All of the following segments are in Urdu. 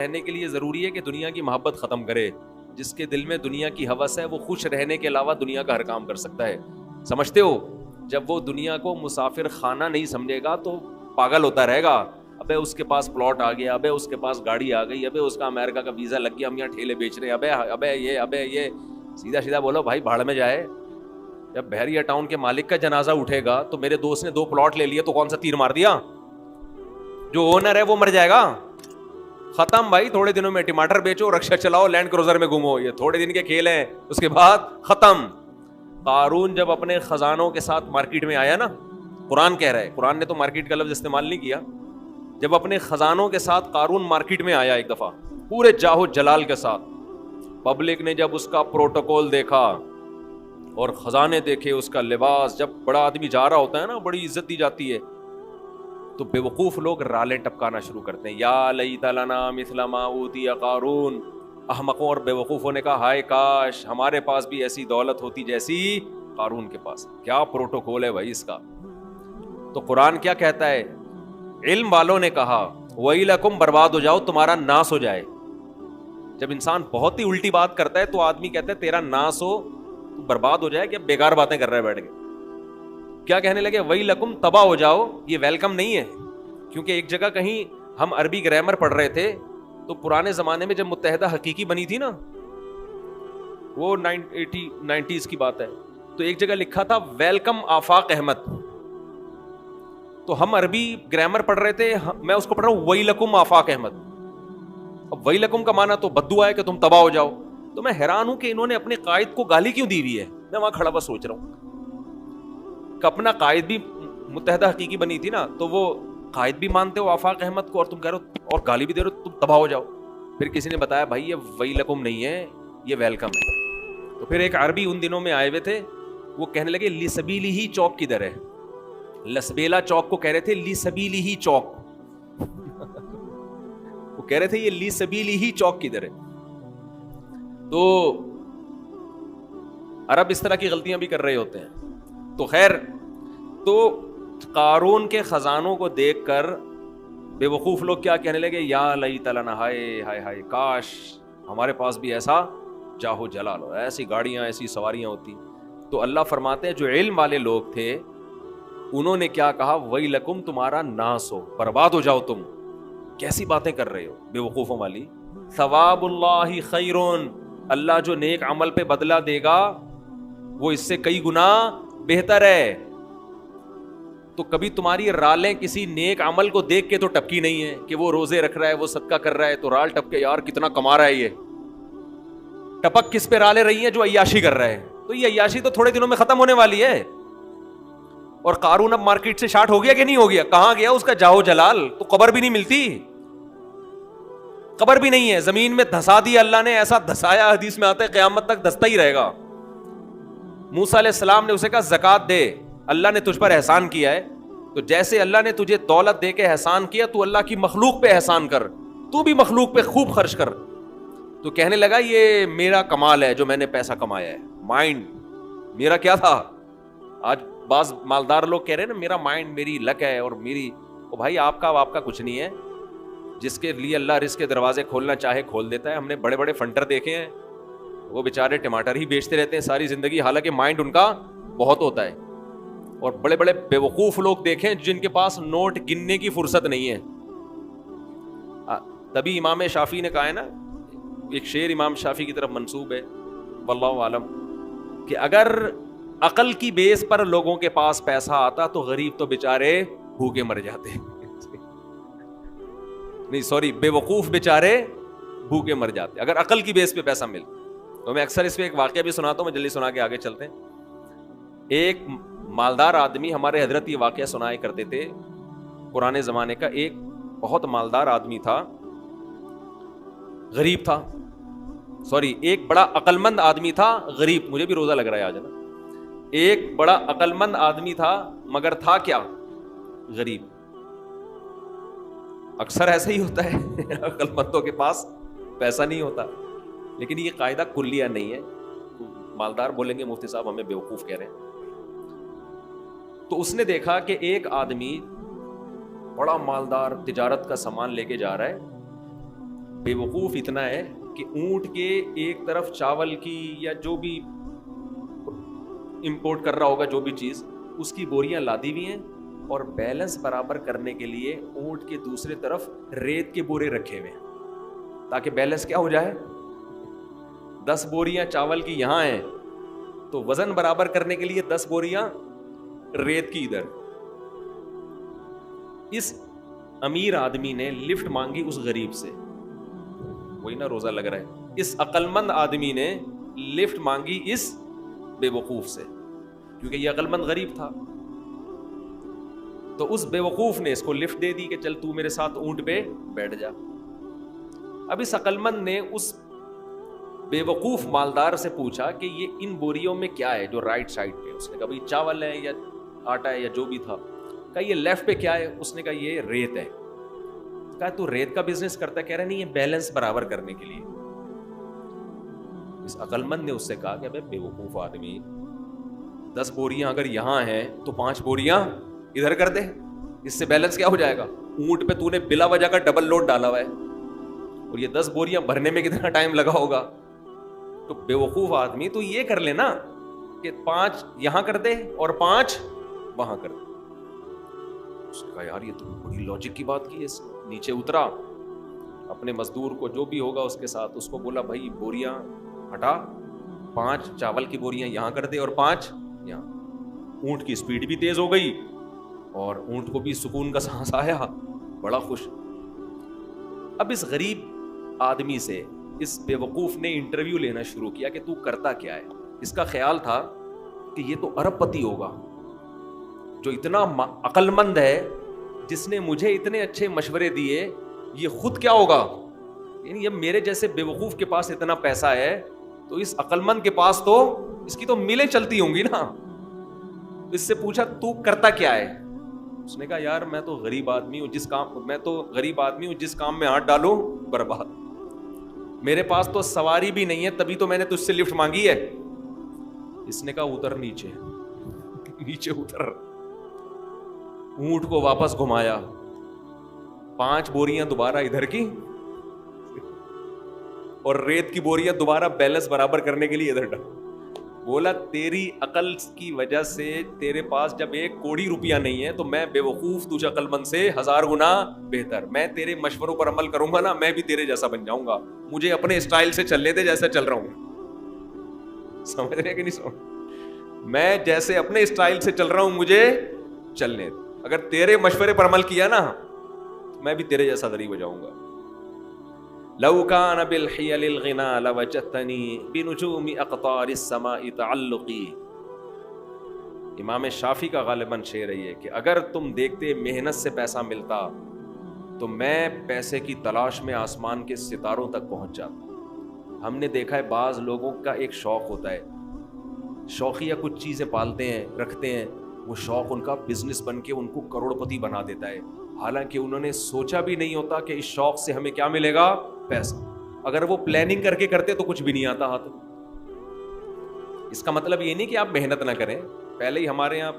رہنے کے لیے ضروری ہے کہ دنیا کی محبت ختم کرے. جس کے دل میں دنیا کی ہوس ہے وہ خوش رہنے کے علاوہ دنیا کا ہر کام کر سکتا ہے. سمجھتے ہو؟ جب وہ دنیا کو مسافر خانہ نہیں سمجھے گا تو پاگل ہوتا رہے گا. ابے اس کے پاس پلاٹ آ گیا, ابے اس کے پاس گاڑی آ گئی, ابے اس کا امریکہ کا ویزا لگ گیا, ہم یہاں ٹھیلے بیچ رہے ہیں, ابے یہ سیدھا سیدھا بولو بھائی بھاڑ میں جائے. جب بحریہ ٹاؤن کے مالک کا جنازہ اٹھے گا تو میرے دوست نے 2 پلاٹ لے لیے تو کون سا تیر مار دیا؟ جو اونر ہے وہ مر جائے گا. ختم بھائی. تھوڑے دنوں میں ٹماٹر بیچو, رکشا چلاؤ, لینڈ کروزر میں گھومو, یہ تھوڑے دن کے کھیل ہیں, اس کے بعد ختم. قارون جب اپنے خزانوں کے ساتھ مارکیٹ میں آیا نا, قرآن کہہ رہا ہے, قرآن نے تو مارکیٹ کا لفظ استعمال نہیں کیا, جب اپنے خزانوں کے ساتھ قارون مارکیٹ میں آیا ایک دفعہ پورے جاہو جلال کے ساتھ, پبلک نے جب اس کا پروٹوکول دیکھا اور خزانے دیکھے, اس کا لباس, جب بڑا آدمی جا رہا ہوتا ہے نا بڑی عزت دی جاتی ہے, تو بے وقوف لوگ رالیں ٹپکانا شروع کرتے ہیں, یا لیت لنا مثل ما اوتی قارون. احمقوں اور بے وقوفوں نے کہا ہائے کاش ہمارے پاس بھی ایسی دولت ہوتی جیسی قارون کے پاس. کیا پروٹوکول ہے بھائی اس کا. تو قرآن کیا کہتا ہے؟ علم والوں نے کہا وَيْلَكُمْ, برباد ہو جاؤ, تمہارا ناس ہو جائے. جب انسان بہت ہی الٹی بات کرتا ہے تو آدمی کہتا ہے تیرا ناس ہو, تو برباد ہو جائے, کہ بیکار باتیں کر رہا ہے بیٹھ کے. کیا کہنے لگے؟ وَيْلَكُمْ, تباہ ہو جاؤ. یہ ویلکم نہیں ہے, کیونکہ ایک جگہ کہیں ہم عربی گرامر پڑھ رہے تھے تو پرانے زمانے میں جب متحدہ حقیقی بنی تھی نا, وہ 90s کی بات ہے, تو ایک جگہ لکھا تھا ویلکم آفاق احمد. تو ہم عربی گرامر پڑھ رہے تھے, میں اس کو پڑھ رہا ہوں وَيْلَكُمْ آفاق احمد. اب وَيْلَكُمْ کا معنی تو بددعا ہے کہ تم تباہ ہو جاؤ. تو میں حیران ہوں کہ انہوں نے اپنے قائد کو گالی کیوں دی ہوئی ہے. میں وہاں کھڑا بس سوچ رہا ہوں کہ اپنا قائد بھی متحدہ حقیقی بنی تھی نا, تو وہ قائد بھی مانتے ہو آفاق احمد کو, اور تم کہہ رہے ہو اور گالی بھی دے رہے ہو تم تباہ ہو جاؤ. پھر کسی نے بتایا بھائی یہ وَيْلَكُمْ نہیں ہے, یہ ویلکم ہے. تو پھر ایک عربی ان دنوں میں آئے ہوئے تھے, وہ کہنے لگے لِسَبِيلِهِ چوک کدھر ہے. لسبیلا چوک کو کہہ رہے تھے لِسَبِيلِهِ چوک. وہ کہہ رہے تھے یہ لِسَبِيلِهِ چوک کدھر ہے. تو عرب اس طرح کی غلطیاں بھی کر رہے ہوتے ہیں. تو خیر, تو قارون کے خزانوں کو دیکھ کر بے وقوف لوگ کیا کہنے لگے؟ یا لیت لنا, ہائے ہائے ہائے کاش ہمارے پاس بھی ایسا جاہو جلال ہو, ایسی گاڑیاں, ایسی سواریاں ہوتی. تو اللہ فرماتے ہیں جو علم والے لوگ تھے انہوں نے کیا کہا؟ وَيْلَكُمْ, تمہارا ناس ہو, برباد ہو جاؤ تم. کیسی باتیں کر رہے ہو بے وقوفوں والی. ثواب اللہ خیرون, اللہ جو نیک عمل پہ بدلہ دے گا وہ اس سے کئی گنا بہتر ہے. تو کبھی تمہاری رالیں کسی نیک عمل کو دیکھ کے تو ٹپکی نہیں ہے کہ وہ روزے رکھ رہا ہے, وہ صدقہ کر رہا ہے, تو رال ٹپکے یار کتنا کما رہا ہے. یہ ٹپک کس پہ رالیں رہی ہیں؟ جو عیاشی کر رہا ہے. تو یہ عیاشی تو تھوڑے دنوں میں ختم ہونے والی ہے. اور قارون اب مارکیٹ سے شارٹ ہو گیا کہ نہیں ہو گیا؟ کہاں گیا اس کا جاہو جلال؟ تو قبر بھی نہیں ملتی, قبر بھی نہیں ہے, زمین میں دھسا دیا اللہ نے, ایسا دھسایا حدیث میں آتا ہے قیامت تک دھستا ہی رہے گا. موسیٰ علیہ السلام نے اسے کہا زکات دے, اللہ نے تجھ پر احسان کیا ہے, تو جیسے اللہ نے تجھے دولت دے کے احسان کیا تو اللہ کی مخلوق پہ احسان کر, تو بھی مخلوق پہ خوب خرچ کر. تو کہنے لگا یہ میرا کمال ہے جو میں نے پیسہ کمایا ہے, مائنڈ میرا کیا تھا. آج بعض مالدار لوگ کہہ رہے ہیں نا میرا مائنڈ, میری لک ہے اور میری, او بھائی آپ کا کچھ نہیں ہے. جس کے لیے اللہ رزق کے دروازے کھولنا چاہے کھول دیتا ہے. ہم نے بڑے بڑے فنٹر دیکھے ہیں, وہ بیچارے ٹماٹر ہی بیچتے رہتے ہیں ساری زندگی, حالانکہ مائنڈ ان کا بہت ہوتا ہے. اور بڑے بڑے بے وقوف لوگ دیکھیں جن کے پاس نوٹ گننے کی فرصت نہیں ہے. تبھی امام شافعی نے کہا ہے نا, ایک شعر امام شافعی کی طرف منسوب ہے واللہ عالم, کہ اگر عقل کی بیس پر لوگوں کے پاس پیسہ آتا تو غریب تو بیچارے بھوکے مر جاتے. نہیں سوری, بے وقوف بیچارے بھوکے مر جاتے اگر عقل کی بیس پہ پیسہ مل. تو میں اکثر اس پہ ایک واقعہ بھی سناتا ہوں, میں جلدی سنا کے آگے چلتے ہیں. ایک مالدار آدمی, ہمارے حضرت یہ واقعہ سنائے کرتے تھے پرانے زمانے کا, ایک بہت مالدار آدمی تھا, غریب تھا, سوری ایک بڑا عقل مند آدمی تھا, غریب. مجھے بھی روزہ لگ رہا ہے آج نا. ایک بڑا عقل مند آدمی تھا مگر تھا کیا؟ غریب. اکثر ایسا ہی ہوتا ہے عقل مندوں کے پاس پیسہ نہیں ہوتا, لیکن یہ قاعدہ کلیہ نہیں ہے. مالدار بولیں گے مفتی صاحب ہمیں بیوقوف کہہ رہے ہیں. تو اس نے دیکھا کہ ایک آدمی بڑا مالدار تجارت کا سامان لے کے جا رہا ہے, بے وقوف اتنا ہے کہ اونٹ کے ایک طرف چاول کی یا جو بھی امپورٹ کر رہا ہوگا جو بھی چیز، اس کی بوریاں لادی ہوئی ہیں، اور بیلنس برابر کرنے کے لیے اونٹ کے دوسرے طرف ریت کے بورے رکھے ہوئے ہیں تاکہ بیلنس کیا ہو جائے. 10 بوریاں چاول کی یہاں ہیں تو وزن برابر کرنے کے لیے 10 بوریاں ریت کی ادھر. اس امیر آدمی نے لفٹ مانگی اس غریب سے، وہی نا روزہ لگ رہا ہے. اس عقل مند آدمی نے لفٹ مانگی اس بے وقوف سے، کیونکہ یہ عقل مند غریب تھا. تو اس بے وقوف نے اس کو لفٹ دے دی کہ چل تو میرے ساتھ اونٹ پہ بیٹھ جا. اب اس عقل مند نے اس بے وقوف مالدار سے پوچھا کہ یہ ان بوریوں میں کیا ہے جو رائٹ سائڈ پہ؟ اس نے کہا بھائی چاول ہے یا آٹا ہے یا جو بھی تھا. کہا یہ لیفٹ پہ کیا ہے؟ اس نے کہا یہ ریت ہے. کہا تو ریت کا بزنس کرتا ہے؟ کہہ رہا نہیں، یہ بیلنس برابر کرنے کے لیے. اس عقل مند نے اس سے کہا کہ بے وقوف آدمی، 10 بوریاں اگر یہاں ہیں تو 5 بوریاں ادھر کر دے، اس سے بیلنس کیا ہو جائے گا؟ اونٹ پہ تو نے بلا وجہ کا ڈبل لوڈ ڈالا ہوا ہے، اور یہ 10 بوریاں بھرنے میں کتنا ٹائم لگا ہوگا. تو بے وقوف آدمی تو یہ کر لینا کہ 5 یہاں کر دے اور 5 وہاں کر دے. اس نے کہا یار یہ تو بڑی لاجک کی بات کی ہے. نیچے اترا، اپنے مزدور کو جو بھی ہوگا اس کے ساتھ اس کو بولا بھائی بوریاں ہٹا، 5 چاول کی بوریاں یہاں کر دے اور 5 یہاں. اونٹ کی سپیڈ بھی تیز ہو گئی اور اونٹ کو بھی سکون کا سانس آیا، بڑا خوش. اب اس غریب آدمی سے اس بے وقوف نے انٹرویو لینا شروع کیا کہ تو کرتا کیا ہے. اس کا خیال تھا کہ یہ تو ارب پتی ہوگا جو اتنا عقل مند ہے، جس نے مجھے اتنے اچھے مشورے دیے. یہ خود کیا ہوگا؟ یعنی جب میرے جیسے بے وقوف کے پاس اتنا پیسہ ہے تو اس عقل مند کے پاس تو اس کی تو میلیں چلتی ہوں گی نا. اس سے پوچھا تو کرتا کیا ہے؟ اس نے کہا یار میں تو غریب آدمی ہوں، جس کام میں ہاتھ ڈالوں برباد. میرے پاس تو سواری بھی نہیں ہے، تبھی تو میں نے تجھ سے لفٹ مانگی ہے. اس نے کہا اتر نیچے. نیچے اتر، اونٹ کو واپس گھمایا، 5 بوریاں دوبارہ ادھر کی اور ریت کی بوریاں دوبارہ بیلنس برابر کرنے کے لیے ادھر ڈال. بولا تیری عقل کی وجہ سے تیرے پاس جب 1 کوڑی روپیہ نہیں ہے تو میں بے وقوف تجھے عقل مند سے 1000 گنا بہتر. میں تیرے مشوروں پر عمل کروں گا نا، میں بھی تیرے جیسا بن جاؤں گا. مجھے اپنے اسٹائل سے چلنے دے جیسا چل رہا ہوں. سمجھ رہے کہ نہیں سمجھ؟ میں جیسے اپنے اسٹائل سے چل رہا ہوں مجھے چلنے دے. اگر تیرے مشورے پر عمل کیا نا میں بھی تیرے جیسا غریب ہو جاؤں گا. لو كان بالحيل الغنى لوجدتني بنجوم اقطار السماء تعلقي. امام شافعی کا غالباً شعر ہے کہ اگر تم دیکھتے محنت سے پیسہ ملتا تو میں پیسے کی تلاش میں آسمان کے ستاروں تک پہنچ جاتا. ہم نے دیکھا ہے بعض لوگوں کا ایک شوق ہوتا ہے، شوقیہ کچھ چیزیں پالتے ہیں رکھتے ہیں، وہ شوق ان کا بزنس بن کے ان کو کروڑ پتی بنا دیتا ہے، حالانکہ انہوں نے سوچا بھی نہیں ہوتا کہ اس شوق سے ہمیں کیا ملے گا؟ پیسہ. اگر وہ پلاننگ کر کے کرتے تو کچھ بھی نہیں آتا ہاتھ. اس کا مطلب یہ نہیں کہ آپ محنت نہ کریں. پہلے ہی ہمارے یہاں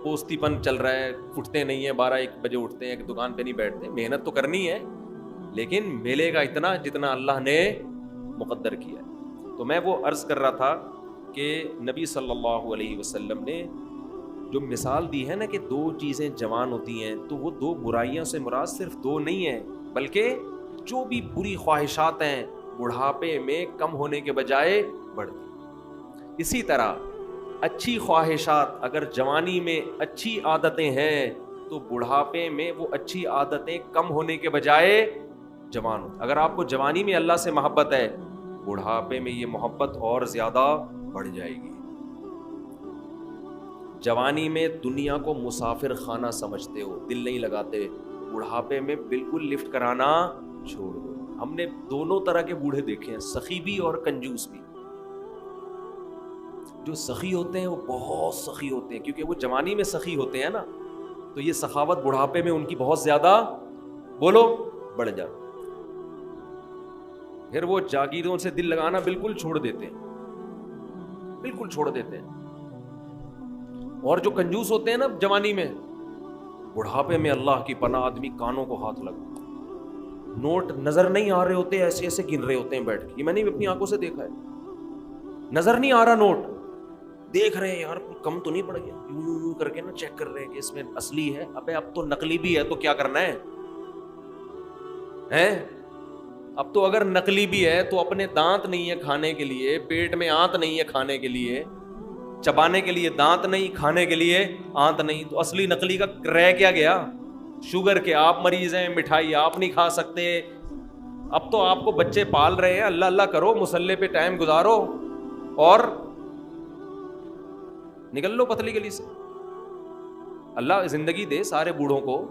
پوستی پن چل رہا ہے، اٹھتے نہیں ہیں، 12-1 بجے اٹھتے ہیں، ایک دکان پہ نہیں بیٹھتے. محنت تو کرنی ہے لیکن ملے گا اتنا جتنا اللہ نے مقدر کیا ہے. تو میں وہ عرض کر رہا تھا کہ نبی صلی اللہ علیہ وسلم نے جو مثال دی ہے نا کہ 2 چیزیں جوان ہوتی ہیں تو وہ 2 برائیوں سے مراد صرف 2 نہیں ہیں، بلکہ جو بھی بری خواہشات ہیں بڑھاپے میں کم ہونے کے بجائے بڑھتی. اسی طرح اچھی خواہشات اگر جوانی میں اچھی عادتیں ہیں تو بڑھاپے میں وہ اچھی عادتیں کم ہونے کے بجائے جوان ہو. اگر آپ کو جوانی میں اللہ سے محبت ہے، بڑھاپے میں یہ محبت اور زیادہ بڑھ جائے گی. جوانی میں دنیا کو مسافر خانہ سمجھتے ہو، دل نہیں لگاتے، بڑھاپے میں بالکل لفٹ کرانا چھوڑ دو. ہم نے دونوں طرح کے بوڑھے دیکھے ہیں، سخی بھی اور کنجوس بھی. جو سخی ہوتے ہیں وہ بہت سخی ہوتے ہیں کیونکہ وہ جوانی میں سخی ہوتے ہیں نا، تو یہ سخاوت بڑھاپے میں ان کی بہت زیادہ بولو بڑھ جاتی. پھر وہ جاگیروں سے دل لگانا بالکل چھوڑ دیتے ہیں، بالکل چھوڑ دیتے ہیں. اور جو کنجوس ہوتے ہیں نا جوانی میں، بڑھاپے میں اللہ کی پناہ آدمی کانوں کو ہاتھ لگا. نوٹ نظر نہیں آ رہے ہوتے, ایسے ایسے گن رہے ہوتے ہیں بیٹھ کے. یہ میں نے اپنی آنکھوں سے دیکھا ہے. نظر نہیں آ رہا نوٹ, دیکھ رہے ہیں یار کم تو نہیں پڑ گیا, یوں کر کے نا چیک کر رہے ہیں کہ اس میں اصلی ہے. ابے اب تو نقلی بھی ہے تو کیا کرنا ہے, اب تو اگر نقلی بھی ہے تو اپنے دانت نہیں ہے کھانے کے لیے, پیٹ میں آنت نہیں ہے کھانے کے لیے, چبانے کے لیے دانت نہیں, کھانے کے لیے آنت نہیں, تو اصلی نقلی کا رہ کیا گیا؟ شوگر کے آپ مریض ہیں, مٹھائی آپ نہیں کھا سکتے. اب تو آپ کو بچے پال رہے ہیں, اللہ اللہ کرو, مصلے پہ ٹائم گزارو اور نکل لو پتلی گلی سے. اللہ زندگی دے سارے بوڑھوں کو,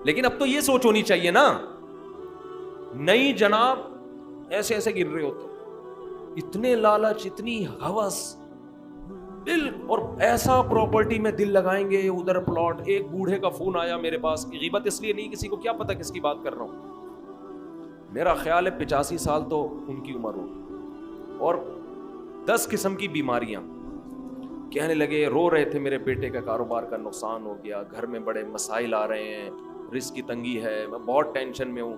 لیکن اب تو یہ سوچ ہونی چاہیے نا. نہیں جناب, ایسے ایسے گر رہے ہوتے, اتنے لالچ, اتنی ہوس, دل, اور ایسا پراپرٹی میں دل لگائیں گے, ادھر پلاٹ. ایک بوڑھے کا فون آیا میرے پاس, کی غیبت اس لیے نہیں, کسی کو کیا پتا کس کی بات کر رہا ہوں, میرا خیال ہے 85 سال تو ان کی عمر ہو, اور 10 قسم کی بیماریاں. کہنے لگے, رو رہے تھے, میرے بیٹے کا کاروبار کا نقصان ہو گیا, گھر میں بڑے مسائل آ رہے ہیں, رزق کی تنگی ہے, میں بہت ٹینشن میں ہوں.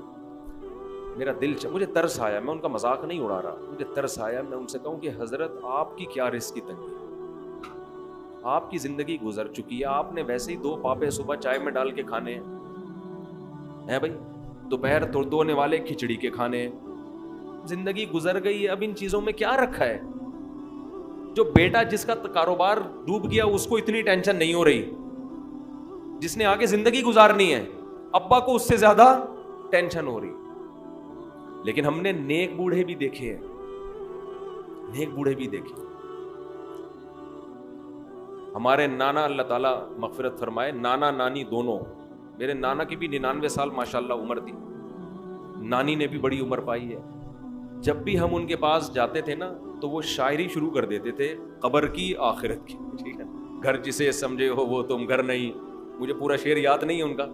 میرا دل مجھے ترس آیا, میں ان کا مذاق نہیں اڑا رہا, مجھے ترس آیا. میں ان سے کہوں کہ حضرت آپ کی کیا رزق کی تنگی ہے, آپ کی زندگی گزر چکی ہے, آپ نے ویسے ہی 2 پاپے صبح چائے میں ڈال کے کھانے ہیں بھائی, دوپہر دھونے والے کھچڑی کے کھانے ہیں, زندگی گزر گئی ہے. اب ان چیزوں میں کیا رکھا ہے؟ جو بیٹا جس کا کاروبار ڈوب گیا اس کو اتنی ٹینشن نہیں ہو رہی, جس نے آگے زندگی گزارنی ہے ابا کو اس سے زیادہ ٹینشن ہو رہی. لیکن ہم نے نیک بوڑھے بھی دیکھے ہیں, نیک بوڑھے بھی دیکھے. ہمارے نانا, اللہ تعالیٰ مغفرت فرمائے, نانا نانی دونوں, میرے نانا کی بھی 99 سال ماشاءاللہ عمر تھی, نانی نے بھی بڑی عمر پائی ہے. جب بھی ہم ان کے پاس جاتے تھے نا تو وہ شاعری شروع کر دیتے تھے, قبر کی آخرت کی, ٹھیک ہے, گھر جسے سمجھے ہو وہ تم گھر نہیں. مجھے پورا شعر یاد نہیں ہے ان کا,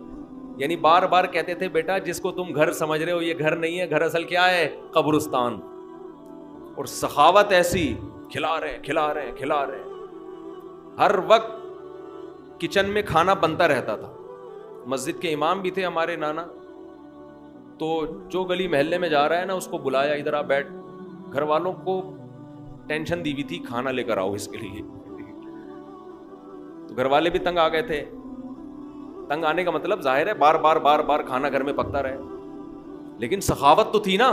یعنی بار بار کہتے تھے, بیٹا جس کو تم گھر سمجھ رہے ہو یہ گھر نہیں ہے, گھر اصل کیا ہے, قبرستان. اور سخاوت ایسی, کھلا رہے کھلا رہے کھلا رہے, ہر وقت کچن میں کھانا بنتا رہتا تھا. مسجد کے امام بھی تھے ہمارے نانا, تو جو گلی محلے میں جا رہا ہے نا اس کو بلایا, ادھر آ بیٹھ. گھر والوں کو ٹینشن دی ہوئی تھی, کھانا لے کر آؤ اس کے لیے. تو گھر والے بھی تنگ آ گئے تھے. تنگ آنے کا مطلب ظاہر ہے بار بار بار بار کھانا گھر میں پکتا رہے, لیکن سخاوت تو تھی نا.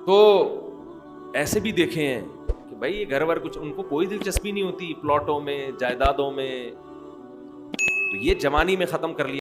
تو ایسے بھی دیکھے ہیں کہ بھائی یہ گھر ور کچھ ان کو کوئی دلچسپی نہیں ہوتی پلاٹوں میں, جائیدادوں میں, تو یہ جوانی میں ختم کر لیا.